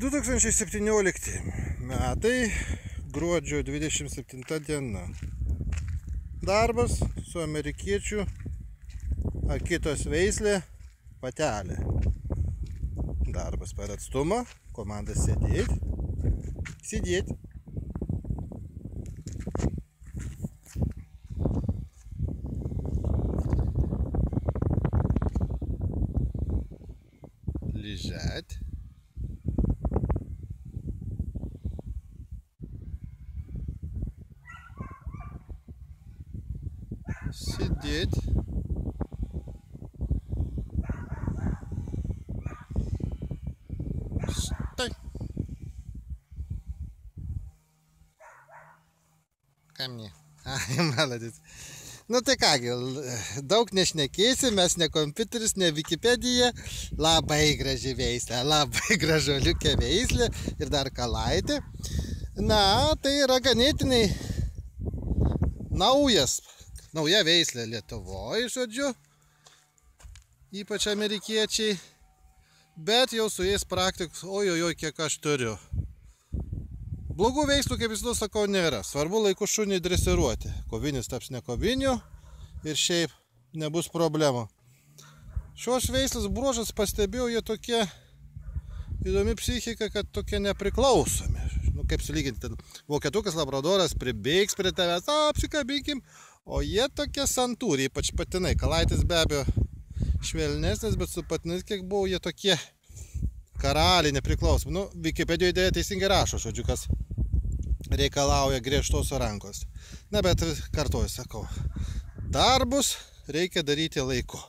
2017 metai, gruodžio 27 diena. Darbas su amerikiečių Akitos veislė patelė. Darbas per atstumą, komanda sėdėti. Sėdėti. Лежать. Сидеть. Стой. Ką мне? Молодец. Nu tai kągi, daug nešnekėsi, mes ne kompiuteris, ne Wikipedija. Labai graži veislė, labai gražuoliukė veislė ir dar kalaitė. Na, tai yra ganėtinai nauja veislė Lietuvoje, žodžiu, ypač amerikiečiai, bet jau su jais praktikos, ojojoj, kiek aš turiu. Blogų veislų, kaip visada sakau, nėra. Svarbu laiku šunį dresiruoti. Kovinis taps ne koviniu ir šiaip nebus problemų. Šios veislės bruožas pastebėjau, jie tokie įdomi psichika, kad tokie nepriklausomi. Nu, kaip sulyginti, vokietukas labradoras pribėgs prie tavęs, apsikabinkim, o jie tokie santūriai, ypač patinai. Kalaitis be abejo švelnesnis, bet su patinais, kiek buvo, jie tokie karaliai nepriklausomi. Nu, Wikipedijoje dėja teisingai rašo, žodžiu, kas reikalauja griežtos rankos. Na, bet kartuoju, sakau, darbus reikia daryti laiku.